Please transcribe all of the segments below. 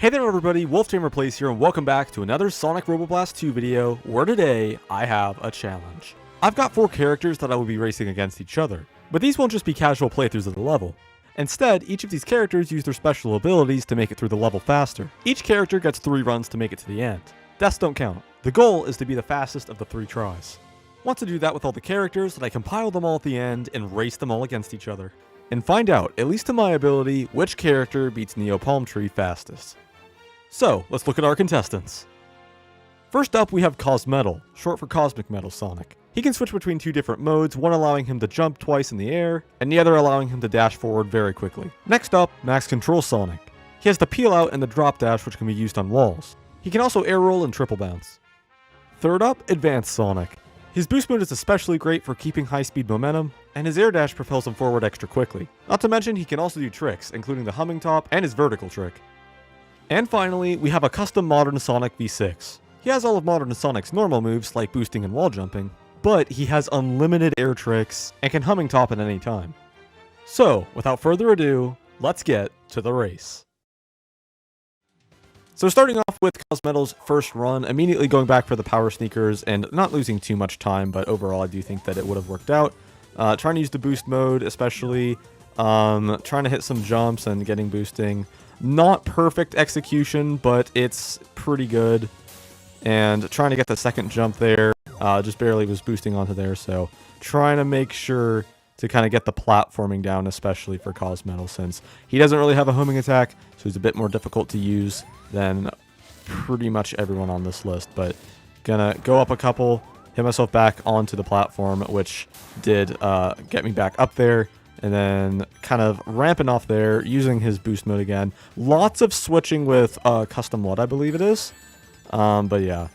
Hey there everybody, WolfTamerPlays here and welcome back to another Sonic Roboblast 2 video, where today I have a challenge. I've got 4 characters that I will be racing against each other, but these won't just be casual playthroughs of the level. Instead, each of these characters use their special abilities to make it through the level faster. Each character gets 3 runs to make it to the end. Deaths don't count. The goal is to be the fastest of the 3 tries. Want to do that with all the characters, then I compile them all at the end and race them all against each other. And find out, at least to my ability, which character beats Neo Palmtree fastest. So, let's look at our contestants. First up, we have Cosmetal, short for Cosmic Metal Sonic. He can switch between 2 different modes, one allowing him to jump twice in the air, and the other allowing him to dash forward very quickly. Next up, Max Control Sonic. He has the peel out and the drop dash, which can be used on walls. He can also air roll and triple bounce. Third up, Advanced Sonic. His boost mode is especially great for keeping high speed momentum, and his air dash propels him forward extra quickly. Not to mention, he can also do tricks, including the humming top and his vertical trick. And finally, we have a custom Modern Sonic V6. He has all of Modern Sonic's normal moves like boosting and wall jumping, but he has unlimited air tricks and can humming top at any time. So, without further ado, let's get to the race. So starting off with Cosmetal's first run, immediately going back for the power sneakers and not losing too much time, but overall I do think that it would have worked out. Trying to use the boost mode, especially trying to hit some jumps and getting boosting. Not perfect execution, but it's pretty good. And trying to get the second jump there, just barely was boosting onto there, so trying to make sure to kind of get the platforming down, especially for Cosmetal, since he doesn't really have a homing attack, so he's a bit more difficult to use than pretty much everyone on this list. But gonna go up a couple, hit myself back onto the platform, which did get me back up there. And then kind of ramping off there, using his boost mode again. Lots of switching with custom what I believe it is. But yeah.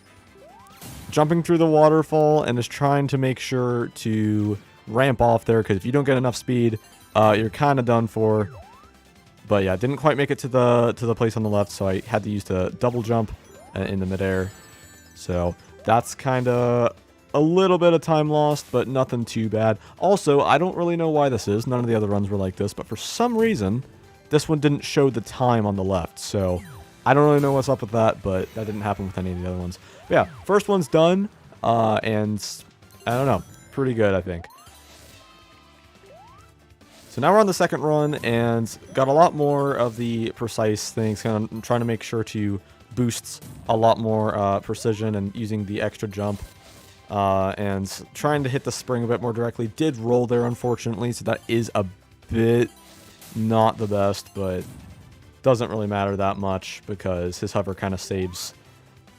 Jumping through the waterfall and just trying to make sure to ramp off there, because if you don't get enough speed, you're kind of done for. But yeah, didn't quite make it to the place on the left, so I had to use the double jump in the midair. So that's kind of a little bit of time lost, but nothing too bad. Also, I don't really know why this is. None of the other runs were like this, but for some reason, this one didn't show the time on the left. So I don't really know what's up with that, but that didn't happen with any of the other ones. But yeah, first one's done, and I don't know, pretty good, I think. So now we're on the second run, and got a lot more of the precise things, kind of trying to make sure to boost a lot more precision and using the extra jump. And trying to hit the spring a bit more directly. Did roll there, unfortunately, so that is a bit not the best, but doesn't really matter that much because his hover kind of saves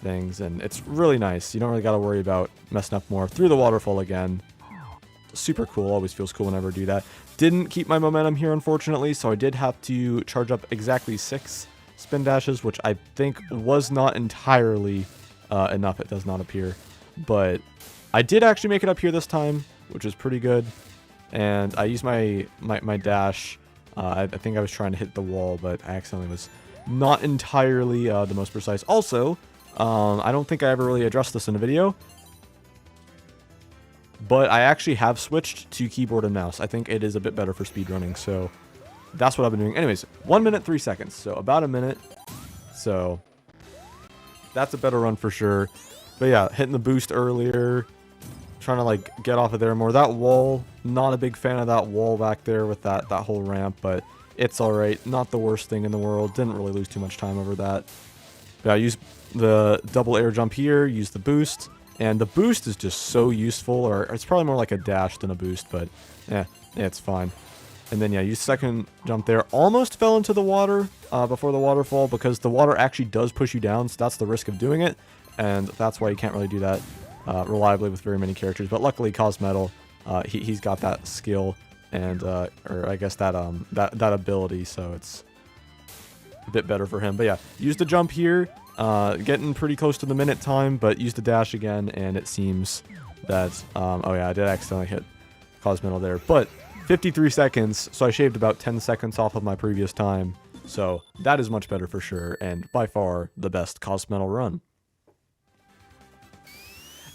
things, and it's really nice. You don't really got to worry about messing up more. Through the waterfall again. Super cool. Always feels cool whenever I do that. Didn't keep my momentum here, unfortunately, so I did have to charge up exactly 6 spin dashes, which I think was not entirely enough. It does not appear. But I did actually make it up here this time, which is pretty good. And I used my dash. I think I was trying to hit the wall, but I accidentally was not entirely the most precise. Also, I don't think I ever really addressed this in a video, but I actually have switched to keyboard and mouse. I think it is a bit better for speedrunning, so that's what I've been doing. Anyways, 1 minute, 3 seconds, so about a minute. So that's a better run for sure. But yeah, hitting the boost earlier, trying to like get off of there more. That wall, not a big fan of that wall back there with that whole ramp, but it's alright. Not the worst thing in the world. Didn't really lose too much time over that. But I used the double air jump here, used the boost, and the boost is just so useful, or it's probably more like a dash than a boost, but yeah, it's fine. And then yeah, use second jump there. Almost fell into the water before the waterfall, because the water actually does push you down, so that's the risk of doing it. And that's why you can't really do that reliably with very many characters. But luckily, Cosmetal, he's got that skill and, or I guess that ability, so it's a bit better for him. But yeah, use the jump here, getting pretty close to the minute time, but use the dash again, and it seems that, oh yeah, I did accidentally hit Cosmetal there. But 53 seconds, so I shaved about 10 seconds off of my previous time. So that is much better for sure, and by far the best Cosmetal run.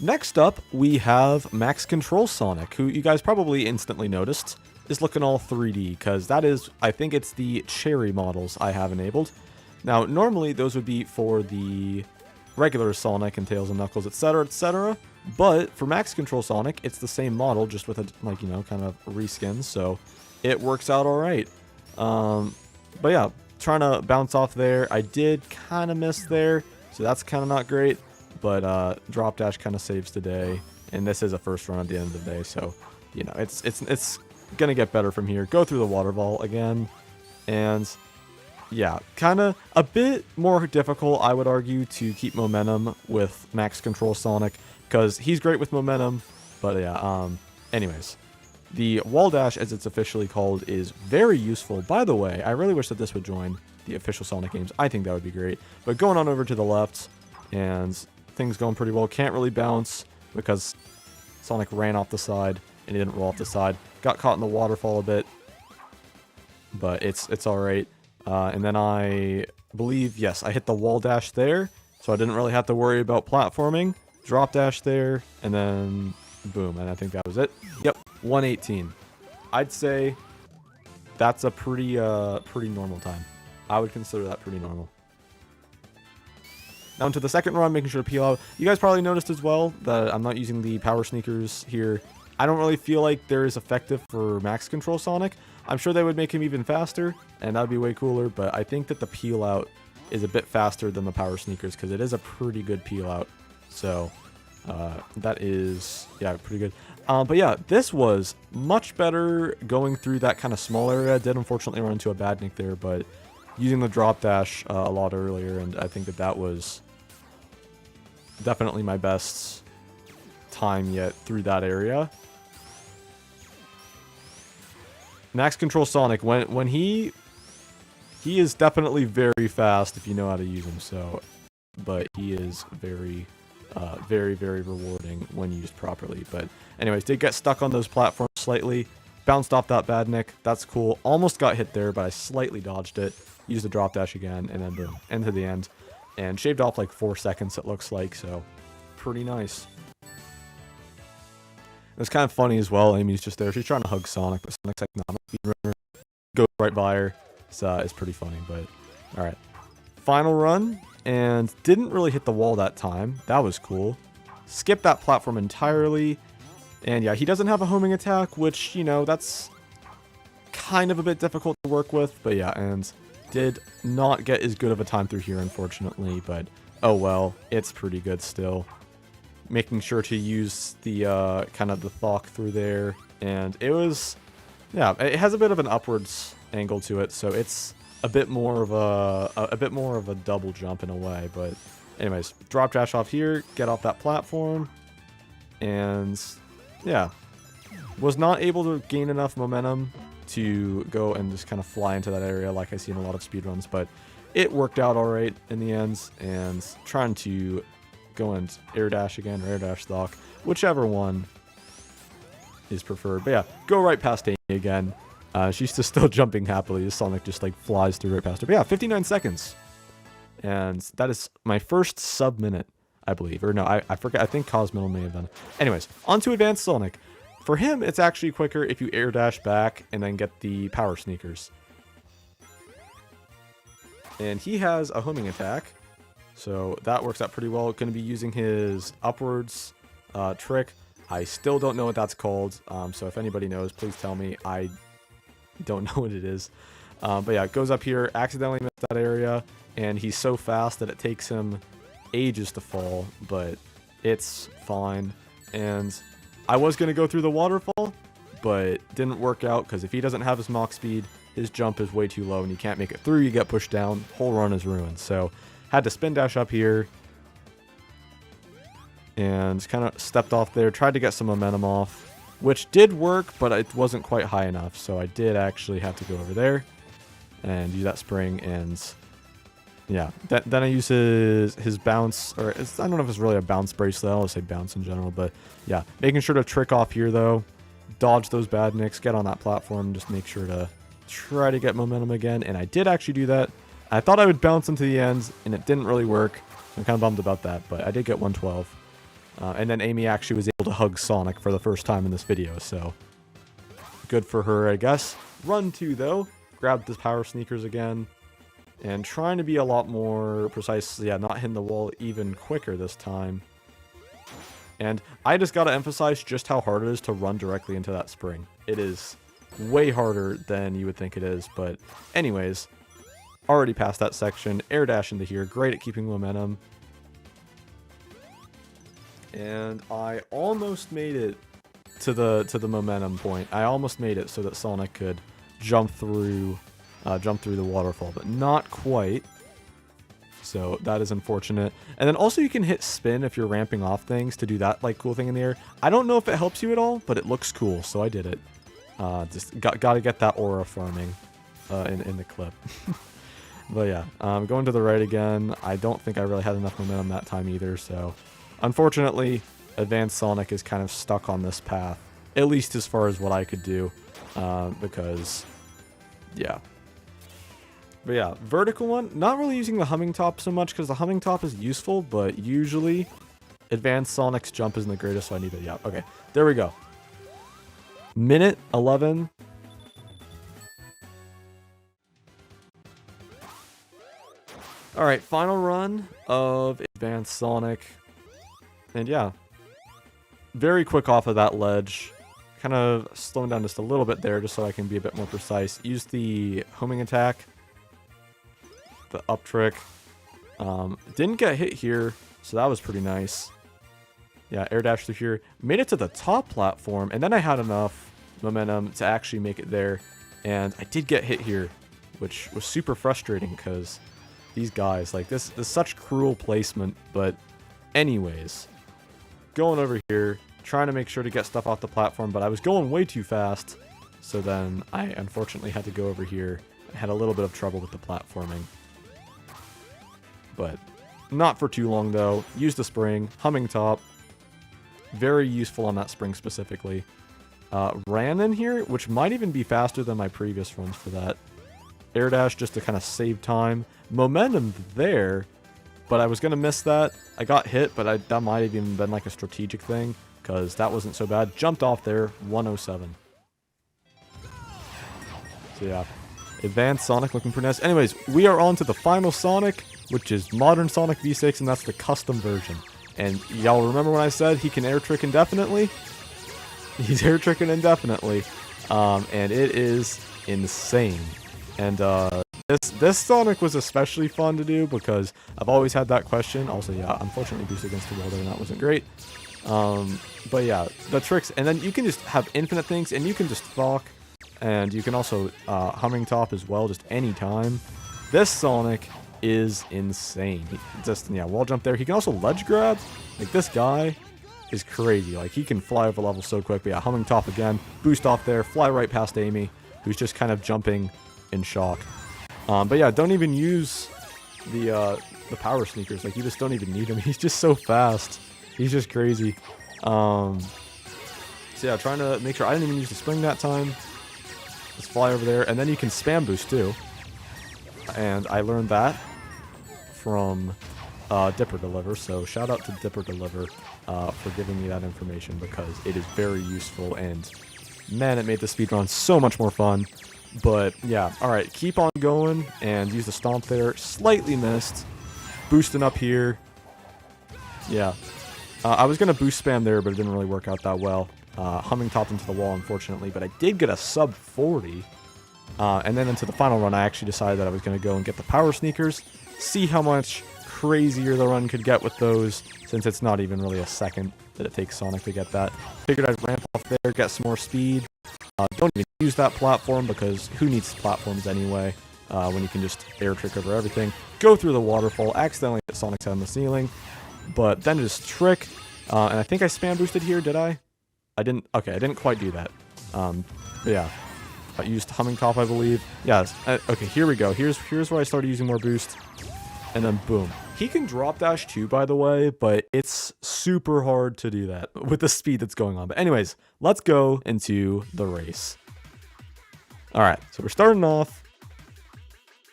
Next up, we have Max Control Sonic, who you guys probably instantly noticed is looking all 3D, because that is, I think it's the cherry models I have enabled. Now, normally those would be for the regular Sonic and Tails and Knuckles, etc., etc. But for Max Control Sonic, it's the same model, just with a, like, you know, kind of reskin, so it works out alright. But yeah, trying to bounce off there. I did kind of miss there, so that's kind of not great. But drop dash kind of saves the day, and this is a first run at the end of the day, so you know it's gonna get better from here. Go through the waterfall again, and yeah, kind of a bit more difficult, I would argue, to keep momentum with Max Control Sonic, because he's great with momentum. But yeah, anyways. The wall dash, as it's officially called, is very useful. By the way, I really wish that this would join the official Sonic games. I think that would be great. But going on over to the left, and things going pretty well. Can't really bounce because Sonic ran off the side, and he didn't roll off the side. Got caught in the waterfall a bit, but it's alright. And then I believe, yes, I hit the wall dash there, so I didn't really have to worry about platforming. Drop dash there, and then boom, and I think that was it. Yep, 118. I'd say that's a pretty normal time. I would consider that pretty normal. Now into the second run, making sure to peel out. You guys probably noticed as well that I'm not using the power sneakers here. I don't really feel like they're as effective for Max Control Sonic. I'm sure they would make him even faster, and that would be way cooler, but I think that the peel out is a bit faster than the power sneakers, because it is a pretty good peel out. So that is, yeah, pretty good. But yeah, this was much better going through that kind of small area. I did unfortunately run into a bad nick there, but using the drop dash a lot earlier, and I think that that was definitely my best time yet through that area. Max Control Sonic, when he is definitely very fast if you know how to use him, so, but he is very very rewarding when used properly. But anyways, did get stuck on those platforms slightly, bounced off that bad nick. That's cool. Almost got hit there, but I slightly dodged it, used the drop dash again, and then boom, into the end, and shaved off like 4 seconds, it looks like, so pretty nice. It's kind of funny as well. Amy's just there. She's trying to hug Sonic, but Sonic's like, no, I'm a speedrunner. Goes right by her. It's pretty funny, but alright. Final run, and didn't really hit the wall that time. That was cool. Skipped that platform entirely. And yeah, he doesn't have a homing attack, which, you know, that's kind of a bit difficult to work with. But yeah, and did not get as good of a time through here, unfortunately. But oh well, it's pretty good still. Making sure to use the kind of the thock through there. And it was, yeah, it has a bit of an upwards angle to it, so it's a bit more of a double jump in a way. But anyways, drop dash off here, get off that platform, and yeah, was not able to gain enough momentum to go and just kind of fly into that area like I see in a lot of speedruns, but it worked out alright in the end. And trying to go and air dash again, or air dash thock, whichever one is preferred. But yeah, go right past Amy again. She's just still jumping happily. The Sonic just like flies through right past her. But yeah, 59 seconds. And that is my first sub-minute, I believe. Or no, I forget. I think Cosmetal may have done it. Anyways, on to Advanced Sonic. For him, it's actually quicker if you air dash back and then get the power sneakers. And he has a homing attack, so that works out pretty well. Going to be using his upwards trick. I still don't know what that's called, so if anybody knows, please tell me. I don't know what it is. But yeah, it goes up here, accidentally missed that area, and he's so fast that it takes him ages to fall, but it's fine. And I was going to go through the waterfall, but didn't work out, because if he doesn't have his Mach speed, his jump is way too low, and you can't make it through, you get pushed down, whole run is ruined. So had to spin dash up here, and kind of stepped off there, tried to get some momentum off, which did work, but it wasn't quite high enough, so I did actually have to go over there and use that spring. And yeah, then I use his bounce, or I don't know if it's really a bounce bracelet, I'll say bounce in general, but yeah, making sure to trick off here though, dodge those bad nicks, get on that platform, just make sure to try to get momentum again. And I did actually do that. I thought I would bounce into the ends, and it didn't really work. I'm kind of bummed about that, but I did get 112. And then Amy actually was able to hug Sonic for the first time in this video, so good for her, I guess. Run 2, though. Grabbed the power sneakers again. And trying to be a lot more precise. Yeah, not hitting the wall even quicker this time. And I just got to emphasize just how hard it is to run directly into that spring. It is way harder than you would think it is. But anyways, already past that section. Air dash into here. Great at keeping momentum. And I almost made it to the momentum point. I almost made it so that Sonic could jump through the waterfall, but not quite. So that is unfortunate. And then also you can hit spin if you're ramping off things to do that like cool thing in the air. I don't know if it helps you at all, but it looks cool, so I did it. Just got to get that aura farming in the clip. But yeah, going to the right again. I don't think I really had enough momentum that time either, so unfortunately, Advanced Sonic is kind of stuck on this path, at least as far as what I could do, because, yeah. But yeah, vertical one, not really using the humming top so much, because the humming top is useful, but usually Advanced Sonic's jump isn't the greatest, so I need it. Yeah, okay, there we go. Minute 11. Alright, final run of Advanced Sonic. And yeah, very quick off of that ledge. Kind of slowing down just a little bit there just so I can be a bit more precise. Use the homing attack. The up trick. Didn't get hit here, so that was pretty nice. Yeah, air dash through here. Made it to the top platform, and then I had enough momentum to actually make it there. And I did get hit here, which was super frustrating because these guys, like, this is such cruel placement. But anyways, going over here, trying to make sure to get stuff off the platform, but I was going way too fast. So then I unfortunately had to go over here. I had a little bit of trouble with the platforming. But not for too long though. Use the spring, humming top. Very useful on that spring specifically. Ran in here, which might even be faster than my previous runs for that. Air dash just to kind of save time. Momentum there, but I was going to miss that. I got hit, but that might have even been like a strategic thing, because that wasn't so bad. Jumped off there, 107. So yeah, Advanced Sonic looking pretty nice. Anyways, we are on to the final Sonic, which is Modern Sonic V6, and that's the custom version. And y'all remember when I said he can air trick indefinitely? He's air tricking indefinitely, and it is insane. And this Sonic was especially fun to do because I've always had that question. Also, yeah, unfortunately boost against the wall there, and that wasn't great. But yeah, the tricks, and then you can just have infinite things, and you can just fuck, and you can also humming top as well, just any time. This Sonic is insane. Just, yeah, wall jump there. He can also ledge grab. Like, this guy is crazy. Like, he can fly over levels so quick. But yeah, humming top again, boost off there, fly right past Amy, who's just kind of jumping in shock. But yeah, don't even use the power sneakers. Like, you just don't even need him. He's just so fast. He's just crazy. So yeah, trying to make sure I didn't even use the spring that time. Let's fly over there, and then you can spam boost too. And I learned that from Dipper Deliver, so shout out to Dipper Deliver for giving me that information, because it is very useful, and man, it made the speedrun so much more fun. But yeah, alright, keep on going, and use the stomp there. Slightly missed. Boosting up here. Yeah. I was going to boost spam there, but it didn't really work out that well. Humming topped into the wall, unfortunately, but I did get a sub 40. And then into the final run, I actually decided that I was going to go and get the power sneakers, see how much crazier the run could get with those, since it's not even really a second that it takes Sonic to get that. Figured I'd ramp off there, get some more speed. Don't even use that platform, because who needs platforms anyway, when you can just air trick over everything. Go through the waterfall, accidentally hit Sonic's head on the ceiling, but then just trick. And I think I spam boosted here, did I? I didn't. Okay, I didn't quite do that. But yeah. I used humming top, I believe. Yes. Okay, here we go. Here's where I started using more boost. And then boom. He can drop dash too, by the way, but it's super hard to do that with the speed that's going on. But anyways, let's go into the race. Alright, so we're starting off.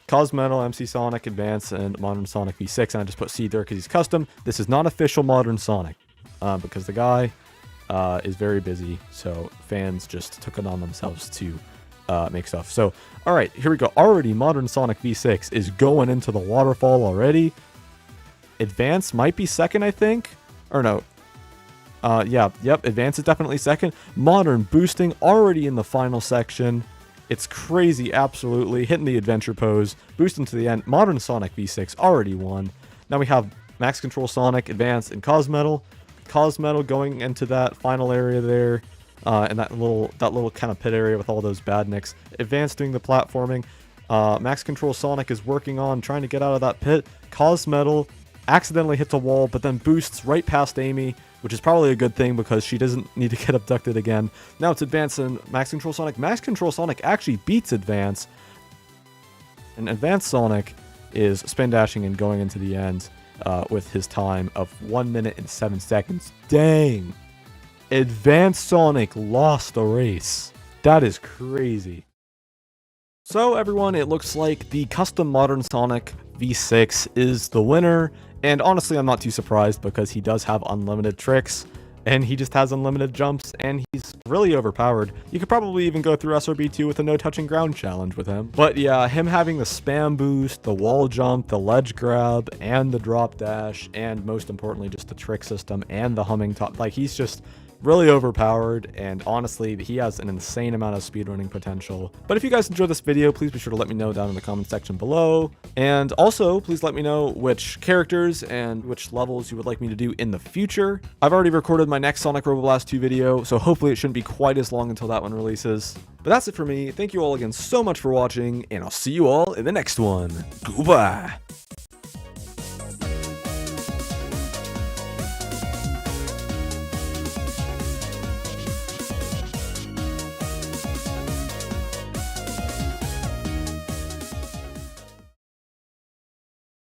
Cosmetal, MC Sonic, Advance, and Modern Sonic V6. And I just put C there because he's custom. This is not official Modern Sonic. Because the guy is very busy. So fans just took it on themselves to make stuff. So, all right, here we go. Already, Modern Sonic V6 is going into the waterfall already. Advance might be second, I think. Or no. Yep, Advance is definitely second. Modern boosting already in the final section. It's crazy, absolutely. Hitting the adventure pose, boosting to the end. Modern Sonic V6 already won. Now we have Max Control Sonic, Advance, and Cosmetal. Cosmetal going into that final area there, and that little kind of pit area with all those badniks. Advance doing the platforming. Max Control Sonic is working on trying to get out of that pit. Cosmetal accidentally hits a wall, but then boosts right past Amy, which is probably a good thing because she doesn't need to get abducted again. Now it's Advance and Max Control Sonic. Max Control Sonic actually beats Advance, and Advance Sonic is spin dashing and going into the end with his time of 1 minute and 7 seconds. Dang! Advance Sonic lost the race. That is crazy. So everyone, it looks like the custom Modern Sonic V6 is the winner. And honestly, I'm not too surprised because he does have unlimited tricks, and he just has unlimited jumps, and he's really overpowered. You could probably even go through SRB2 with a no touching ground challenge with him. But yeah, him having the spam boost, the wall jump, the ledge grab, and the drop dash, and most importantly, just the trick system and the humming top, like he's just really overpowered, and honestly, he has an insane amount of speedrunning potential. But if you guys enjoyed this video, please be sure to let me know down in the comment section below. And also, please let me know which characters and which levels you would like me to do in the future. I've already recorded my next Sonic Roboblast 2 video, so hopefully it shouldn't be quite as long until that one releases. But that's it for me. Thank you all again so much for watching, and I'll see you all in the next one. Goodbye!